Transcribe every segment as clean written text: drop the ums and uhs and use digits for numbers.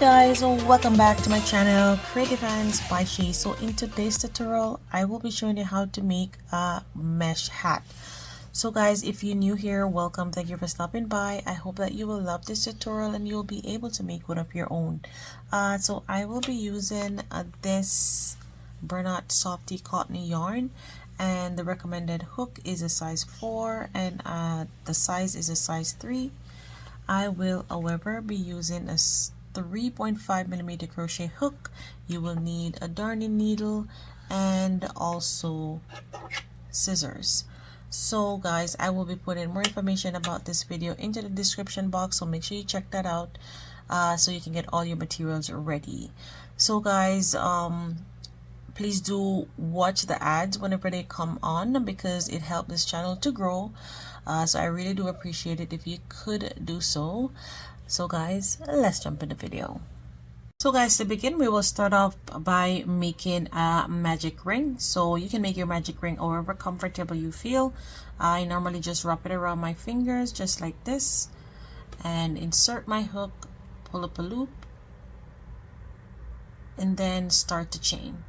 Guys, welcome back to my channel Creative Hands by She. So in today's tutorial I will be showing you how to make a mesh hat. So guys, if you're new here, welcome. Thank you for stopping by. I hope that you will love this tutorial and you'll be able to make one of your own. So I will be using this Bernat Softee cotton yarn, and the recommended hook is a size 4 and the size is a size 3. I will however be using a 3.5mm crochet hook. You will need a darning needle and also scissors. So guys, I will be putting more information about this video into the description box, so make sure you check that out so you can get all your materials ready. So guys, please do watch the ads whenever they come on because it helps this channel to grow. So I really do appreciate it if you could do so. So guys, let's jump in the video. So guys, to begin, we will start off by making a magic ring. So you can make your magic ring however comfortable you feel. I normally just wrap it around my fingers just like this and insert my hook, pull up a loop, and then start to chain.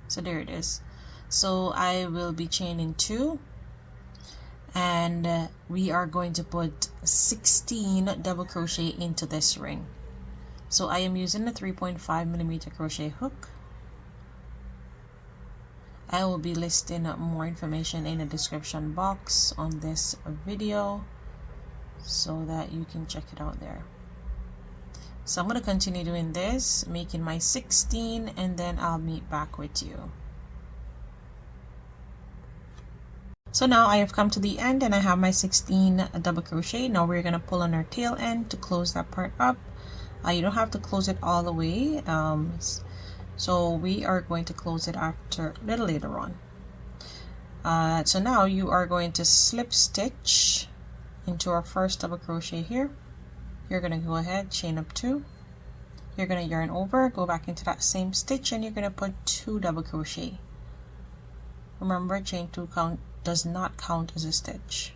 So there it is. So I will be chaining 2, and we are going to put 16 double crochet into this ring. So I am using a 3.5mm crochet hook. I will be listing more information in the description box on this video so that you can check it out there. So I'm going to continue doing this, making my 16, and then I'll meet back with you. So now I have come to the end and I have my 16 double crochet. Now we're going to pull on our tail end to close that part up. You don't have to close it all the way, so we are going to close it after a little later on. So now you are going to slip stitch into our first double crochet here. You're going to go ahead, chain up 2, you're going to yarn over, go back into that same stitch, and you're going to put 2 double crochet. Remember, chain 2 count does not count as a stitch.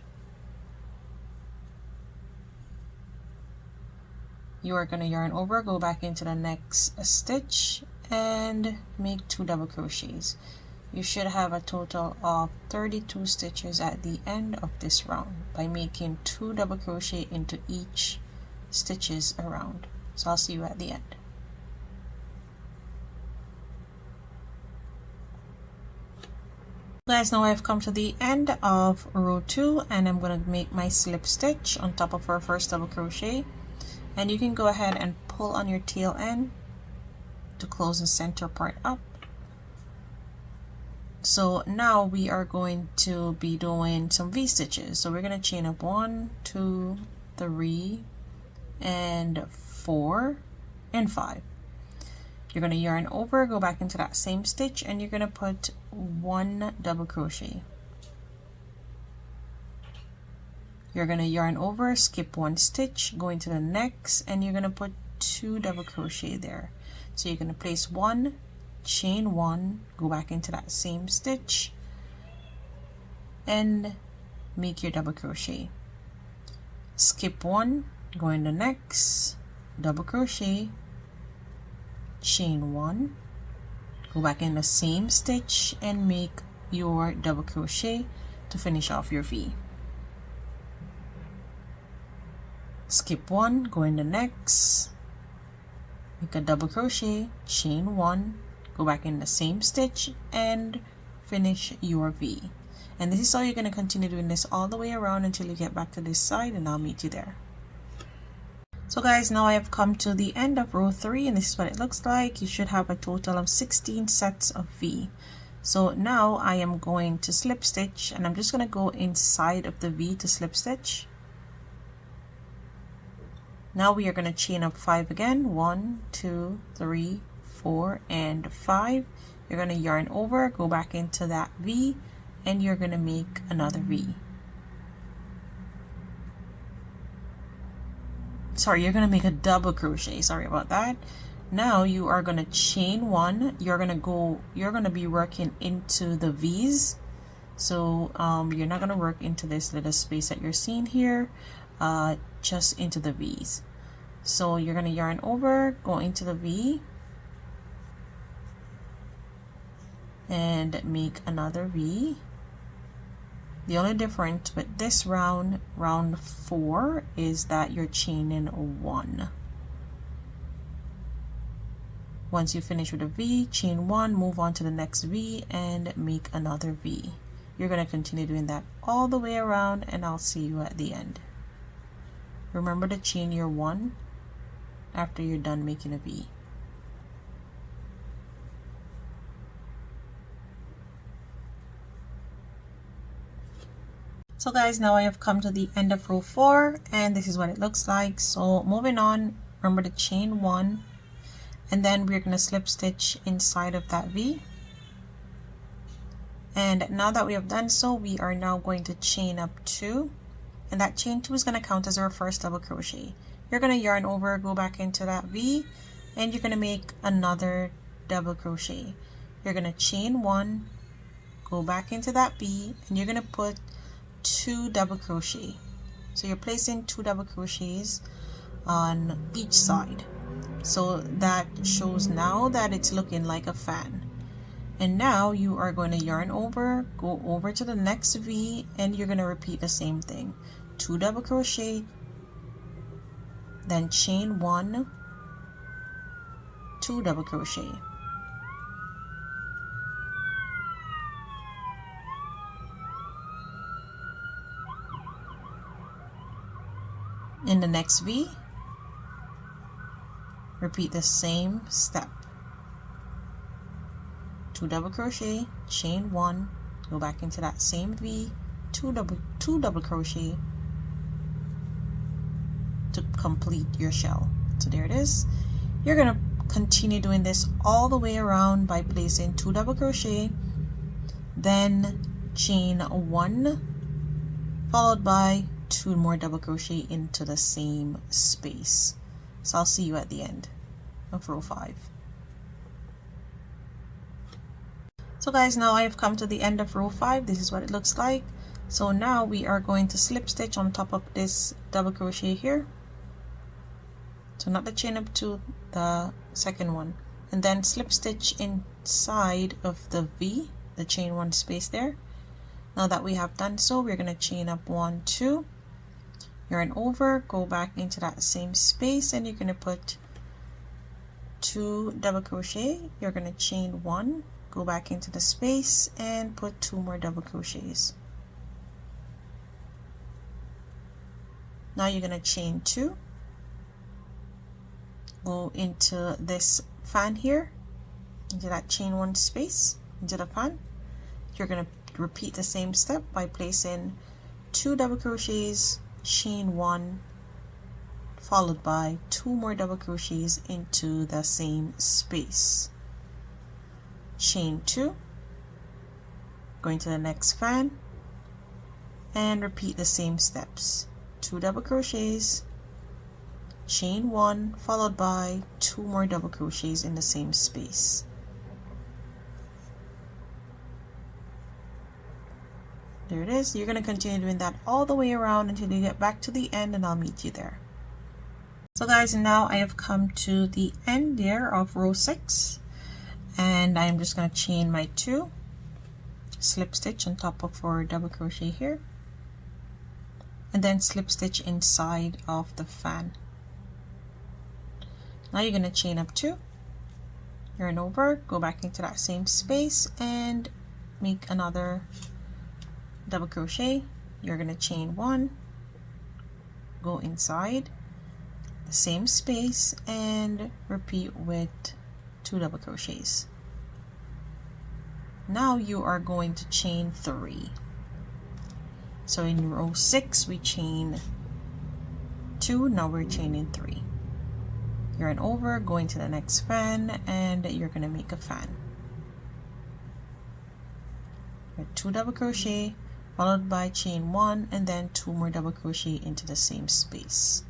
You are going to yarn over, go back into the next stitch, and make 2 double crochets. You should have a total of 32 stitches at the end of this round by making 2 double crochet into each stitches around. So I'll see you at the end. Guys, now I've come to the end of row 2 and I'm going to make my slip stitch on top of our first double crochet. And you can go ahead and pull on your tail end to close the center part up. So now we are going to be doing some V stitches. So we're going to chain up 1, 2, 3, and 4, and 5. You're going to yarn over, go back into that same stitch, and you're going to put 1 double crochet. You're going to yarn over, skip 1 stitch, go into the next, and you're going to put 2 double crochet there. So you're going to place 1, chain 1, go back into that same stitch, and make your double crochet. Skip 1, go in the next, double crochet, chain 1, go back in the same stitch, and make your double crochet to finish off your V. Skip 1, go in the next, make a double crochet, chain 1, go back in the same stitch, and finish your V. And this is how you're going to continue doing this all the way around until you get back to this side, and I'll meet you there. So guys, now I have come to the end of row 3 and this is what it looks like. You should have a total of 16 sets of V. So now I am going to slip stitch and I'm just going to go inside of the V to slip stitch. Now we are going to chain up 5 again. 1, 2, 3, 4, and 5. You're going to yarn over, go back into that V, and you're going to make another V. Sorry, you're going to make a double crochet. Sorry about that. Now you are going to chain 1. You're going to be working into the V's. So you're not going to work into this little space that you're seeing here. Just into the V's. So you're going to yarn over, go into the V, and make another V. The only difference with this round 4, is that you're chaining 1. Once you finish with a V, chain 1, move on to the next V, and make another V. You're going to continue doing that all the way around, and I'll see you at the end. Remember to chain your 1 after you're done making a V. So guys, now I have come to the end of row 4, and this is what it looks like. So moving on, remember to chain 1, and then we're going to slip stitch inside of that V. And now that we have done so, we are now going to chain up 2, and that chain 2 is going to count as our first double crochet. You're going to yarn over, go back into that V, and you're going to make another double crochet. You're going to chain 1, go back into that V, and you're going to put 2 double crochet. So you're placing 2 double crochets on each side. So that shows now that it's looking like a fan. And now you are going to yarn over, go over to the next V, and you're going to repeat the same thing. 2 double crochet, then chain 1, 2 double crochet. In the next V, repeat the same step. 2 double crochet, chain 1, go back into that same V, 2 double crochet to complete your shell. So there it is. You're going to continue doing this all the way around by placing 2 double crochet, then chain 1, followed by 2 more double crochet into the same space. So I'll see you at the end of row 5. So guys, now I have come to the end of row 5. This is what it looks like. So now we are going to slip stitch on top of this double crochet here. So not the chain up to the second one, and then slip stitch inside of the V, the chain 1 space there. Now that we have done so, we're going to chain up 1, 2, yarn over, go back into that same space, and you're going to put 2 double crochet. You're going to chain 1, go back into the space, and put 2 more double crochets. Now you're going to chain 2, go into this fan here, into that chain 1 space, into the fan. You're going to repeat the same step by placing 2 double crochets, chain 1, followed by 2 more double crochets into the same space. Chain 2, going to the next fan, and repeat the same steps. 2 double crochets, chain 1, followed by 2 more double crochets in the same space. There it is. You're going to continue doing that all the way around until you get back to the end, and I'll meet you there. So guys, now I have come to the end there of row 6, and I'm just going to chain my 2, slip stitch on top of our double crochet here, and then slip stitch inside of the fan. Now you're going to chain up 2, yarn over, go back into that same space, and make another double crochet. You're going to chain 1, go inside the same space, and repeat with 2 double crochets. Now you are going to chain 3. So in row 6 we chain 2, now we're chaining 3. Yarn over, going to the next fan, and you're going to make a fan with 2 double crochet, followed by chain 1, and then 2 more double crochet into the same space.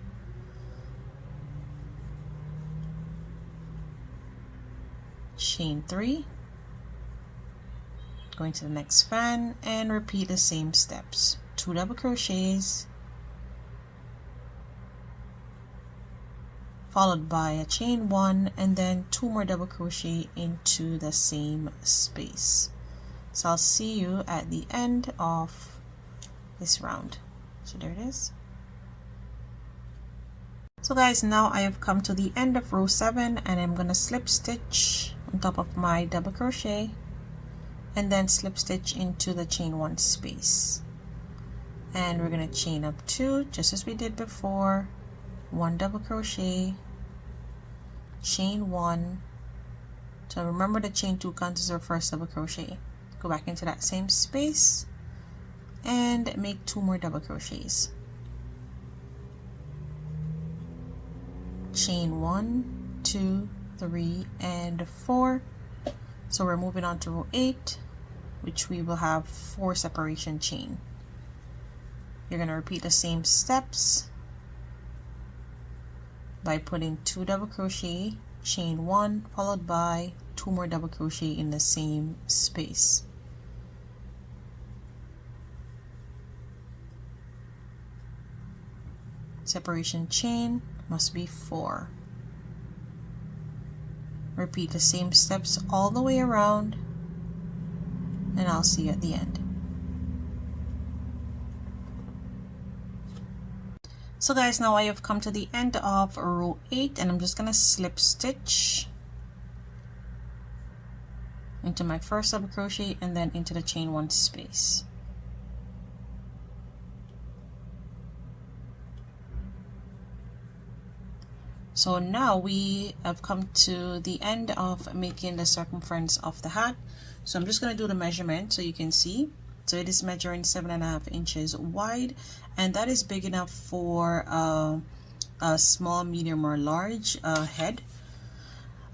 Chain 3, going to the next fan, and repeat the same steps. 2 double crochets, followed by a chain 1, and then 2 more double crochet into the same space. So I'll see you at the end of this round. So there it is. So guys, now I have come to the end of row 7, and I'm gonna slip stitch on top of my double crochet and then slip stitch into the chain 1 space, and we're gonna chain up 2 just as we did before, 1 double crochet, chain 1. So remember, the chain 2 counts as our first double crochet. Go back into that same space and make 2 more double crochets, chain 1, 2, 3, and 4. So we're moving on to row 8, which we will have 4 separation chain. You're going to repeat the same steps by putting 2 double crochet, chain 1, followed by 2 more double crochet in the same space. Separation chain must be 4. Repeat the same steps all the way around, and I'll see you at the end. So guys, now I have come to the end of row 8, and I'm just gonna slip stitch into my first double crochet and then into the chain 1 space. So now we have come to the end of making the circumference of the hat. So I'm just going to do the measurement so you can see. So it is measuring 7.5 inches wide, and that is big enough for a small, medium, or large head.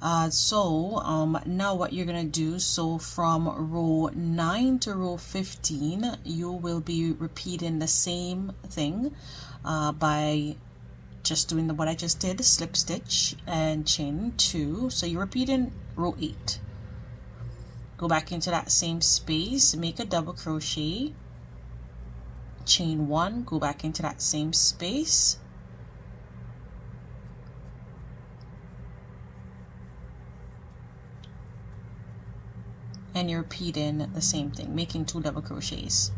Now what you're going to do, so from row 9 to row 15, you will be repeating the same thing by just doing what I just did, slip stitch and chain 2. So you're repeating row 8. Go back into that same space, make a double crochet, chain 1, go back into that same space, and you're repeating the same thing, making 2 double crochets.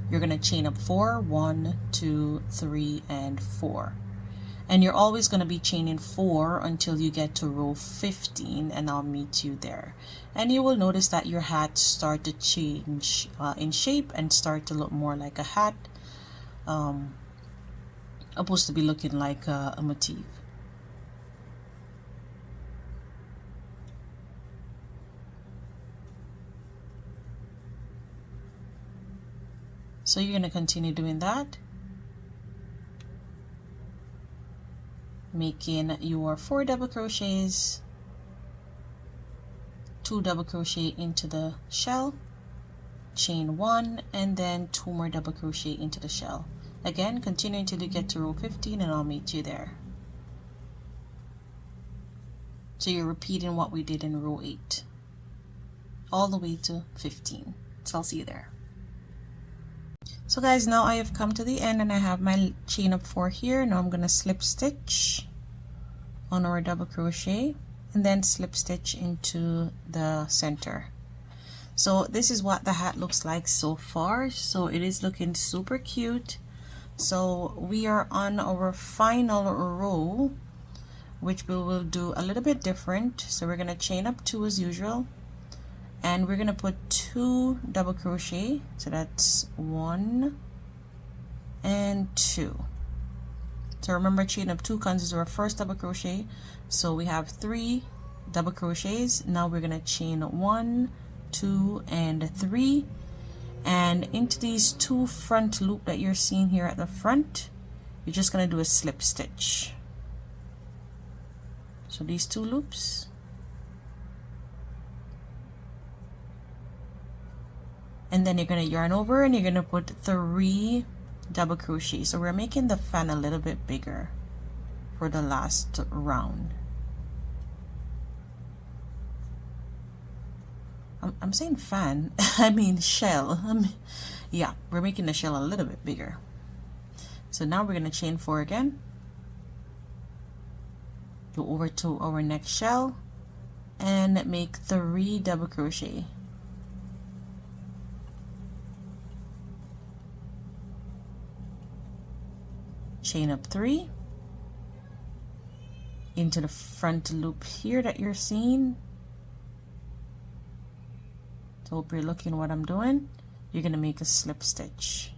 You're going to chain up 4, 1, 2, 3, and 4. And you're always going to be chaining 4 until you get to row 15, and I'll meet you there. And you will notice that your hat start to change in shape and start to look more like a hat, opposed to be looking like a motif. So you're going to continue doing that, making your 4 double crochets, 2 double crochet into the shell, chain 1, and then 2 more double crochet into the shell. Again, continue until you get to row 15, and I'll meet you there. So you're repeating what we did in row 8 all the way to 15. So I'll see you there. So guys, now I have come to the end, and I have my chain up 4 here. Now I'm going to slip stitch on our double crochet and then slip stitch into the center. So this is what the hat looks like so far. So it is looking super cute. So we are on our final row, which we will do a little bit different. So we're going to chain up 2 as usual, and we're going to put 2 double crochet. So that's 1 and 2. So remember, chain up 2 counts as our first double crochet. So we have 3 double crochets. Now we're going to chain 1, 2, and 3, and into these 2 front loop that you're seeing here at the front, you're just going to do a slip stitch. So these 2 loops, and then you're going to yarn over, and you're going to put 3 double crochet. So we're making the fan a little bit bigger for the last round. I'm saying fan, I mean shell. Yeah, we're making the shell a little bit bigger. So now we're going to chain 4 again, Go over to our next shell and make 3 double crochet. Chain up 3 into the front loop here that you're seeing. So hope you're looking what I'm doing. You're gonna make a slip stitch.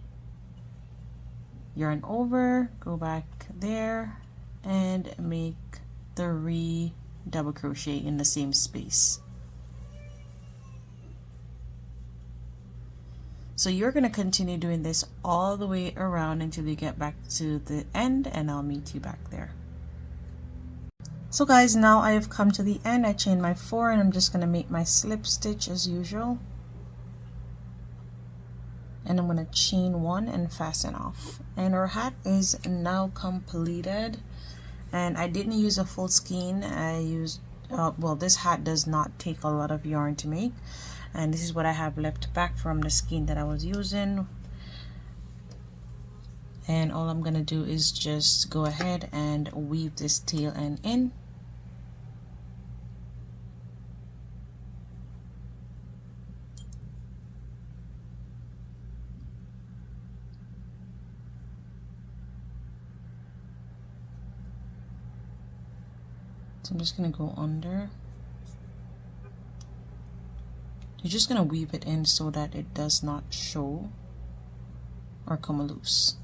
Yarn over, go back there, and make 3 double crochet in the same space. So you're going to continue doing this all the way around until you get back to the end, and I'll meet you back there. So guys, now I have come to the end. I chained my 4 and I'm just going to make my slip stitch as usual. And I'm going to chain 1 and fasten off. And our hat is now completed. And I didn't use a full skein. I used, well, this hat does not take a lot of yarn to make. And this is what I have left back from the skein that I was using. And all I'm going to do is just go ahead and weave this tail end in. So I'm just going to go under. You're just going to weave it in so that it does not show or come loose.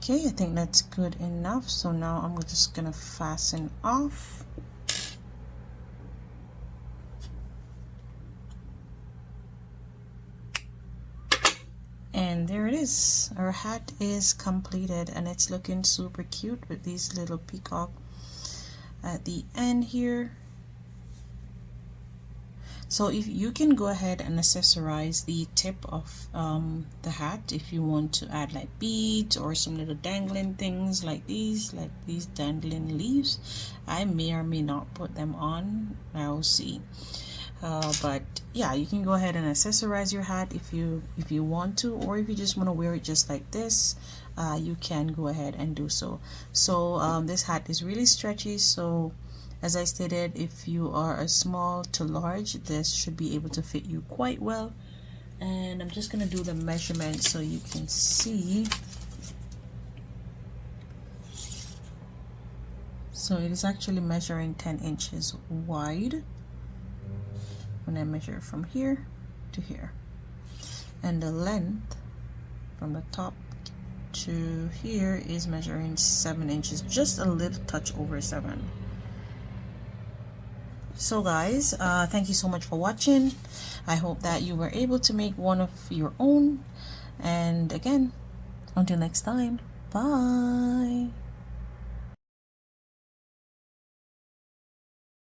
Okay, I think that's good enough. So now I'm just gonna fasten off. And there it is. Our hat is completed and it's looking super cute with these little peacock at the end here. So if you can go ahead and accessorize the tip of the hat if you want to add like beads or some little dangling things like these dangling leaves. I may or may not put them on, I'll see. But yeah, you can go ahead and accessorize your hat if you want to, or if you just want to wear it just like this, you can go ahead and do so. So this hat is really stretchy, so as I stated, if you are a small to large, this should be able to fit you quite well. And I'm just going to do the measurement so you can see. So it is actually measuring 10 inches wide when I measure from here to here. And the length from the top to here is measuring 7 inches, just a little touch over 7. So guys, thank you so much for watching. I hope that you were able to make one of your own. And again, until next time, bye.